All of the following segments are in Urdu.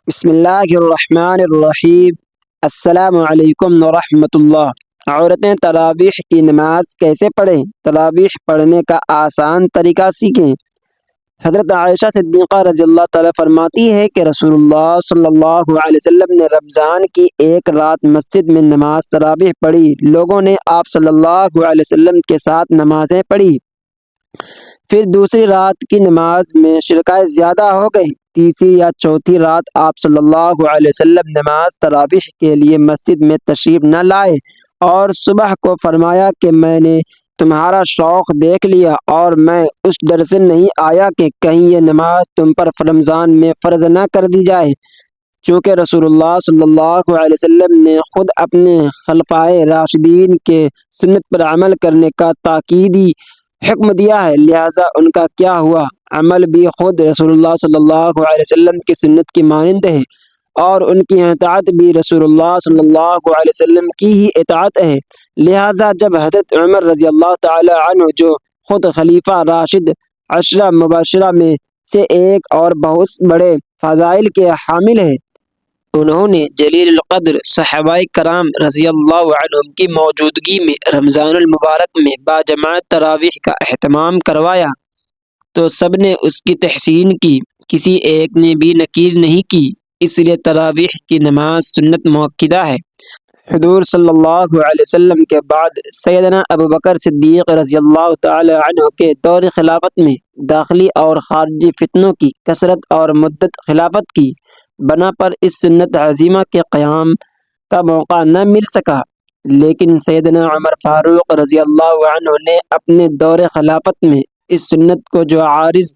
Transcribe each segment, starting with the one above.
بسم اللہ الرحمن الرحیم۔ السلام علیکم ورحمۃ اللہ۔ عورتیں تراویح کی نماز کیسے پڑھیں؟ تراویح پڑھنے کا آسان طریقہ سیکھیں۔ حضرت عائشہ صدیقہ رضی اللہ تعالیٰ فرماتی ہے کہ رسول اللہ صلی اللہ علیہ وسلم نے رمضان کی ایک رات مسجد میں نماز تراویح پڑھی۔ لوگوں نے آپ صلی اللہ علیہ وسلم کے ساتھ نمازیں پڑھی۔ پھر دوسری رات کی نماز میں شرکائیں زیادہ ہو گئیں۔ تیسری یا چوتھی رات آپ صلی اللہ علیہ وسلم نماز تراویح کے لیے مسجد میں تشریف نہ لائے اور صبح کو فرمایا کہ میں نے تمہارا شوق دیکھ لیا اور میں اس ڈر سے نہیں آیا کہ کہیں یہ نماز تم پر رمضان میں فرض نہ کر دی جائے۔ چونکہ رسول اللہ صلی اللہ علیہ وسلم نے خود اپنے خلفائے راشدین کے سنت پر عمل کرنے کا تاکیدی حکم دیا ہے، لہٰذا ان کا کیا ہوا عمل بھی خود رسول اللہ صلی اللہ علیہ وسلم کی سنت کی مانند ہے، اور ان کی اطاعت بھی رسول اللہ صلی اللہ علیہ وسلم کی ہی اطاعت ہے۔ لہٰذا جب حضرت عمر رضی اللہ تعالی عنہ، جو خود خلیفہ راشد عشرہ مبشرہ میں سے ایک اور بہت بڑے فضائل کے حامل ہیں، انہوں نے جلیل القدر صحابہ کرام رضی اللہ عنہم کی موجودگی میں رمضان المبارک میں باجماعت تراویح کا اہتمام کروایا تو سب نے اس کی تحسین کی، کسی ایک نے بھی نکیر نہیں کی۔ اس لیے تراویح کی نماز سنت مؤکدہ ہے۔ حضور صلی اللہ علیہ وسلم کے بعد سیدنا ابو بکر صدیق رضی اللہ تعالی عنہ کے دور خلافت میں داخلی اور خارجی فتنوں کی کثرت اور مدت خلافت کی بنا پر اس سنت عظیمہ کے قیام کا موقع نہ مل سکا، لیکن سیدنا عمر فاروق رضی اللہ عنہ نے اپنے دور خلافت میں اس سنت کو جو عارض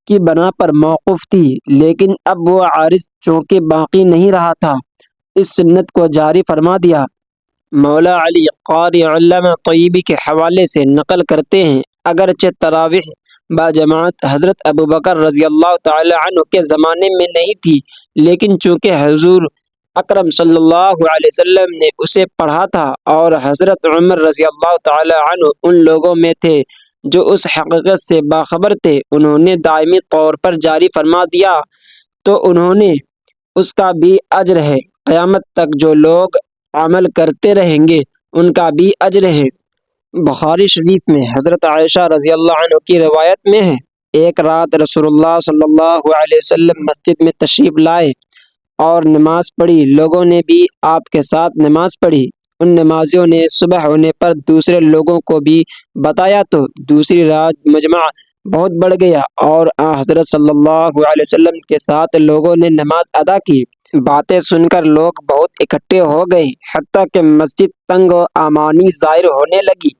کی بنا پر موقوف تھی، لیکن اب وہ عارض چونکہ باقی نہیں رہا تھا، اس سنت کو جاری فرما دیا۔ مولا علی قاری علامہ طیبی کے حوالے سے نقل کرتے ہیں، اگرچہ تراویح باجماعت حضرت ابو بکر رضی اللہ تعالی عنہ کے زمانے میں نہیں تھی، لیکن چونکہ حضور اکرم صلی اللہ علیہ وسلم نے اسے پڑھا تھا اور حضرت عمر رضی اللہ تعالی عنہ ان لوگوں میں تھے جو اس حقیقت سے باخبر تھے، انہوں نے دائمی طور پر جاری فرما دیا تو انہوں نے اس کا بھی اجر ہے، قیامت تک جو لوگ عمل کرتے رہیں گے ان کا بھی اجر ہے۔ بخاری شریف میں حضرت عائشہ رضی اللہ عنہ کی روایت میں ہے، ایک رات رسول اللہ صلی اللہ علیہ وسلم مسجد میں تشریف لائے اور نماز پڑھی، لوگوں نے بھی آپ کے ساتھ نماز پڑھی۔ ان نمازیوں نے صبح ہونے پر دوسرے لوگوں کو بھی بتایا تو دوسری رات مجمع بہت بڑھ گیا اور حضرت صلی اللہ علیہ وسلم کے ساتھ لوگوں نے نماز ادا کی۔ باتیں سن کر لوگ بہت اکٹھے ہو گئے، حتیٰ کہ مسجد تنگ و امانی ظاہر ہونے لگی۔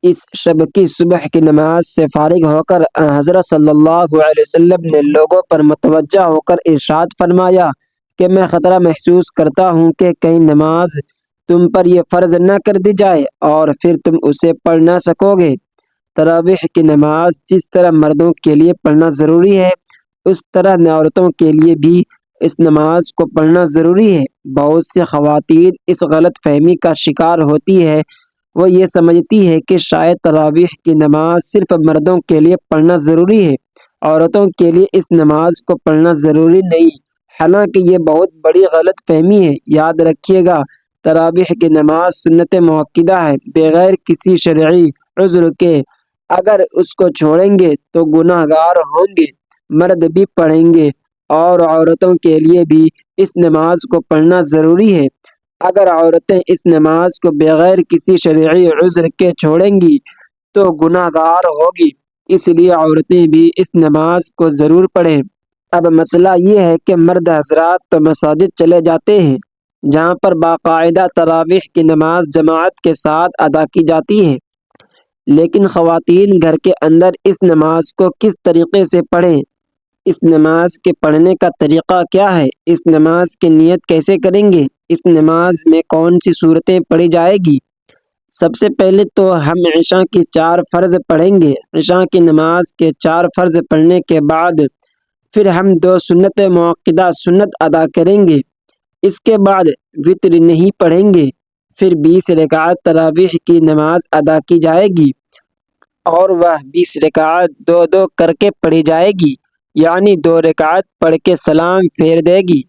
اس شب کی صبح کی نماز سے فارغ ہو کر حضرت صلی اللہ علیہ وسلم نے لوگوں پر متوجہ ہو کر ارشاد فرمایا کہ میں خطرہ محسوس کرتا ہوں کہ کہیں نماز تم پر یہ فرض نہ کر دی جائے اور پھر تم اسے پڑھ نہ سکو گے۔ تراویح کی نماز جس طرح مردوں کے لیے پڑھنا ضروری ہے، اس طرح عورتوں کے لیے بھی اس نماز کو پڑھنا ضروری ہے۔ بہت سی خواتین اس غلط فہمی کا شکار ہوتی ہے، وہ یہ سمجھتی ہے کہ شاید تراویح کی نماز صرف مردوں کے لیے پڑھنا ضروری ہے، عورتوں کے لیے اس نماز کو پڑھنا ضروری نہیں، حالانکہ یہ بہت بڑی غلط فہمی ہے۔ یاد رکھیے گا، تراویح کی نماز سنت مؤکدہ ہے، بغیر کسی شرعی عذر کے۔ اگر اس کو چھوڑیں گے تو گناہ گار ہوں گے۔ مرد بھی پڑھیں گے اور عورتوں کے لیے بھی اس نماز کو پڑھنا ضروری ہے۔ اگر عورتیں اس نماز کو بغیر کسی شرعی عذر کے چھوڑیں گی تو گناہ گار ہوگی، اس لیے عورتیں بھی اس نماز کو ضرور پڑھیں۔ اب مسئلہ یہ ہے کہ مرد حضرات تو مساجد چلے جاتے ہیں جہاں پر باقاعدہ تراویح کی نماز جماعت کے ساتھ ادا کی جاتی ہے، لیکن خواتین گھر کے اندر اس نماز کو کس طریقے سے پڑھیں؟ اس نماز کے پڑھنے کا طریقہ کیا ہے؟ اس نماز کی نیت کیسے کریں گے؟ اس نماز میں کون سی صورتیں پڑھی جائے گی؟ سب سے پہلے تو ہم عشاء کی 4 فرض پڑھیں گے۔ عشاء کی نماز کے 4 فرض پڑھنے کے بعد پھر ہم 2 سنت مؤکدہ سنت ادا کریں گے، اس کے بعد وتر نہیں پڑھیں گے، پھر 20 رکعت تراویح کی نماز ادا کی جائے گی اور وہ 20 رکعت 2 2 کر کے پڑھی جائے گی، یعنی 2 رکعت پڑھ کے سلام پھیر دے گی،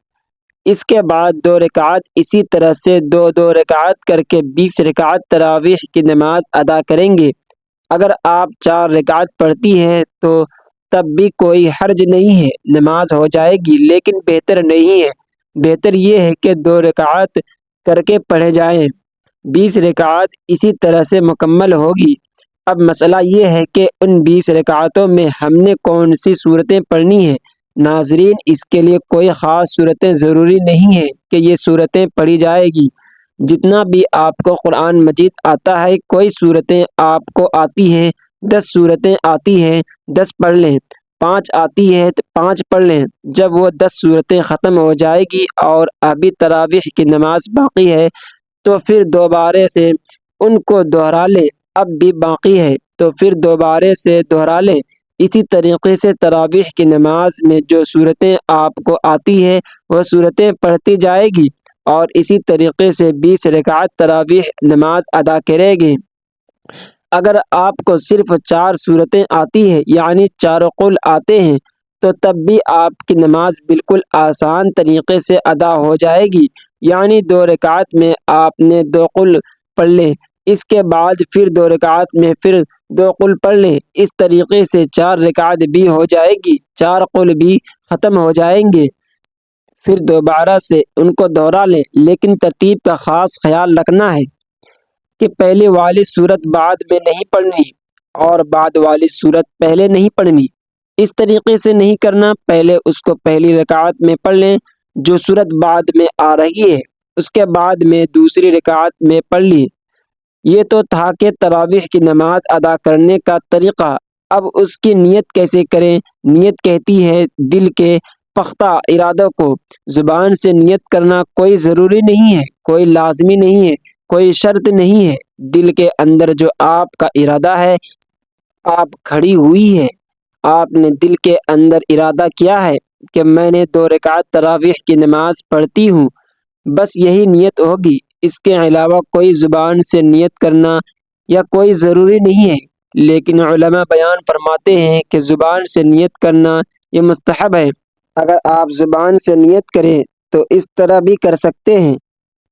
اس کے بعد 2 رکعت اسی طرح سے 2 رکعت کر کے 20 رکعت تراویح کی نماز ادا کریں گے۔ اگر آپ 4 رکعت پڑھتی ہیں تو تب بھی کوئی حرج نہیں ہے، نماز ہو جائے گی، لیکن بہتر نہیں ہے، بہتر یہ ہے کہ 2 رکعت کر کے پڑھے جائیں۔ 20 رکعت اسی طرح سے مکمل ہوگی۔ اب مسئلہ یہ ہے کہ ان 20 رکعتوں میں ہم نے کون سی صورتیں پڑھنی ہیں۔ ناظرین، اس کے لیے کوئی خاص صورتیں ضروری نہیں ہے کہ یہ صورتیں پڑھی جائے گی۔ جتنا بھی آپ کو قرآن مجید آتا ہے، کوئی صورتیں آپ کو آتی ہیں، 10 صورتیں آتی ہیں، 10 پڑھ لیں، 5 آتی ہے تو 5 پڑھ لیں۔ جب وہ 10 صورتیں ختم ہو جائے گی اور ابھی تراویح کی نماز باقی ہے تو پھر دوبارے سے ان کو دہرا لیں، اب بھی باقی ہے تو پھر دوبارے سے دہرا لیں۔ اسی طریقے سے تراویح کی نماز میں جو صورتیں آپ کو آتی ہے وہ صورتیں پڑھتی جائے گی اور اسی طریقے سے 20 رکعت تراویح نماز ادا کرے گی۔ اگر آپ کو صرف 4 صورتیں آتی ہیں، یعنی 4 قل آتے ہیں، تو تب بھی آپ کی نماز بالکل آسان طریقے سے ادا ہو جائے گی، یعنی 2 رکعت میں آپ نے 2 قل پڑھ لیں، اس کے بعد پھر 2 رکعت میں پھر 2 قل پڑھ لیں، اس طریقے سے 4 رکعت بھی ہو جائے گی، 4 قل بھی ختم ہو جائیں گے۔ پھر دوبارہ سے ان کو دوہرا لیں، لیکن ترتیب کا خاص خیال رکھنا ہے کہ پہلے والی صورت بعد میں نہیں پڑھنی اور بعد والی صورت پہلے نہیں پڑھنی۔ اس طریقے سے نہیں کرنا، پہلے اس کو پہلی رکعت میں پڑھ لیں جو صورت بعد میں آ رہی ہے، اس کے بعد میں دوسری رکعت میں پڑھ لی۔ یہ تو تھا کہ تراویح کی نماز ادا کرنے کا طریقہ۔ اب اس کی نیت کیسے کریں؟ نیت کہتی ہے دل کے پختہ ارادوں کو۔ زبان سے نیت کرنا کوئی ضروری نہیں ہے، کوئی لازمی نہیں ہے، کوئی شرط نہیں ہے۔ دل کے اندر جو آپ کا ارادہ ہے، آپ کھڑی ہوئی ہے، آپ نے دل کے اندر ارادہ کیا ہے کہ میں نے 2 رکعت تراویح کی نماز پڑھتی ہوں، بس یہی نیت ہوگی۔ اس کے علاوہ کوئی زبان سے نیت کرنا یا کوئی ضروری نہیں ہے، لیکن علماء بیان فرماتے ہیں کہ زبان سے نیت کرنا یہ مستحب ہے۔ اگر آپ زبان سے نیت کریں تو اس طرح بھی کر سکتے ہیں،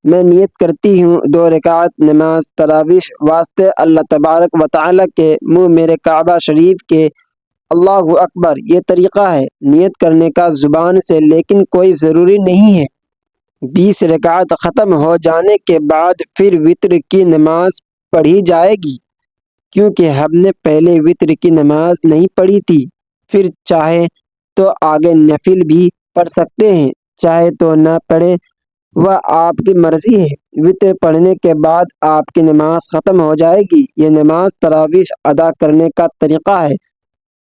میں نیت کرتی ہوں 2 رکعت نماز تراویح واسطے اللہ تبارک و تعالیٰ کے منہ میرے کعبہ شریف کے، اللہ اکبر۔ یہ طریقہ ہے نیت کرنے کا زبان سے، لیکن کوئی ضروری نہیں ہے۔ 20 رکعت ختم ہو جانے کے بعد پھر وتر کی نماز پڑھی جائے گی، کیونکہ ہم نے پہلے وتر کی نماز نہیں پڑھی تھی۔ پھر چاہے تو آگے نفل بھی پڑھ سکتے ہیں، چاہے تو نہ پڑھیں، وہ آپ کی مرضی ہے۔ وتر پڑھنے کے بعد آپ کی نماز ختم ہو جائے گی۔ یہ نماز تراویح ادا کرنے کا طریقہ ہے۔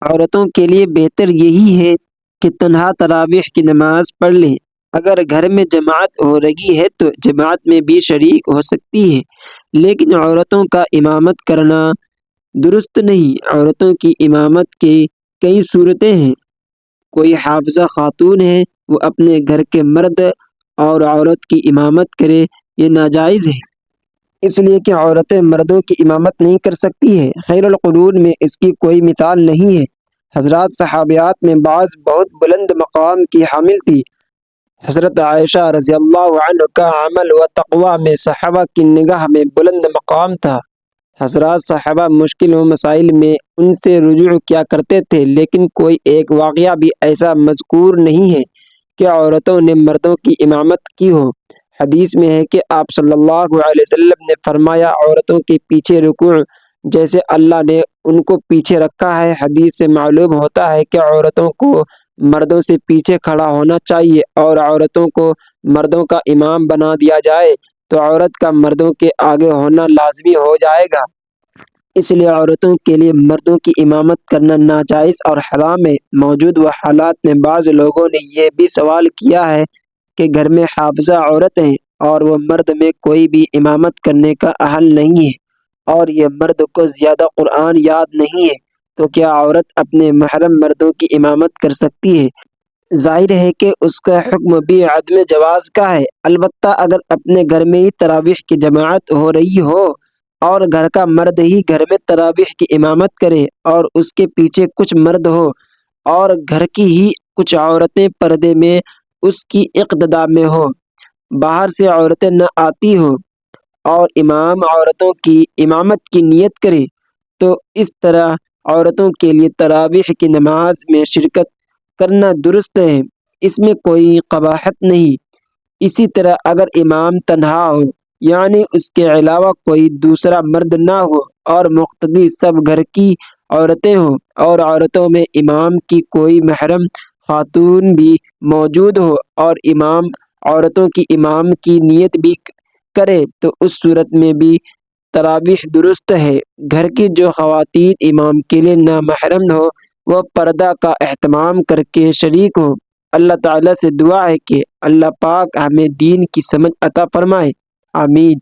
عورتوں کے لیے بہتر یہی ہے کہ تنہا تراویح کی نماز پڑھ لیں۔ اگر گھر میں جماعت ہو رہی ہے تو جماعت میں بھی شریک ہو سکتی ہے، لیکن عورتوں کا امامت کرنا درست نہیں۔ عورتوں کی امامت کی کئی صورتیں ہیں۔ کوئی حافظہ خاتون ہے، وہ اپنے گھر کے مرد اور عورت کی امامت کرے، یہ ناجائز ہے، اس لیے کہ عورتیں مردوں کی امامت نہیں کر سکتی ہے۔ خیر القرون میں اس کی کوئی مثال نہیں ہے۔ حضرات صحابیات میں بعض بہت بلند مقام کی حامل تھی۔ حضرت عائشہ رضی اللہ عنہ کا عمل و تقوی میں صحابہ کی نگاہ میں بلند مقام تھا۔ حضرات صحابہ مشکل و مسائل میں ان سے رجوع کیا کرتے تھے، لیکن کوئی ایک واقعہ بھی ایسا مذکور نہیں ہے کہ عورتوں نے مردوں کی امامت کی ہو۔ حدیث میں ہے کہ آپ صلی اللہ علیہ وسلم نے فرمایا، عورتوں کے پیچھے رکوع جیسے اللہ نے ان کو پیچھے رکھا ہے۔ حدیث سے معلوم ہوتا ہے کہ عورتوں کو مردوں سے پیچھے کھڑا ہونا چاہیے، اور عورتوں کو مردوں کا امام بنا دیا جائے تو عورت کا مردوں کے آگے ہونا لازمی ہو جائے گا۔ اس لیے عورتوں کے لیے مردوں کی امامت کرنا ناجائز اور حرام ہے۔ موجود حالات میں بعض لوگوں نے یہ بھی سوال کیا ہے کہ گھر میں حافظہ عورت ہے اور وہ مرد میں کوئی بھی امامت کرنے کا اہل نہیں ہے، اور یہ مرد کو زیادہ قرآن یاد نہیں ہے، تو کیا عورت اپنے محرم مردوں کی امامت کر سکتی ہے؟ ظاہر ہے کہ اس کا حکم بھی عدم جواز کا ہے، البتہ اگر اپنے گھر میں ہی تراویح کی جماعت ہو رہی ہو اور گھر کا مرد ہی گھر میں تراویح کی امامت کرے اور اس کے پیچھے کچھ مرد ہو اور گھر کی ہی کچھ عورتیں پردے میں اس کی اقتداء میں ہو، باہر سے عورتیں نہ آتی ہو اور امام عورتوں کی امامت کی نیت کرے تو اس طرح عورتوں کے لیے تراویح کی نماز میں شرکت کرنا درست ہے، اس میں کوئی قباحت نہیں۔ اسی طرح اگر امام تنہا ہو، یعنی اس کے علاوہ کوئی دوسرا مرد نہ ہو اور مقتدی سب گھر کی عورتیں ہوں اور عورتوں میں امام کی کوئی محرم خاتون بھی موجود ہو اور امام عورتوں کی امام کی نیت بھی کرے تو اس صورت میں بھی تراویح درست ہے۔ گھر کی جو خواتین امام کے لیے نامحرم ہو وہ پردہ کا اہتمام کر کے شریک ہو۔ اللہ تعالیٰ سے دعا ہے کہ اللہ پاک ہمیں دین کی سمجھ عطا فرمائے، آمین۔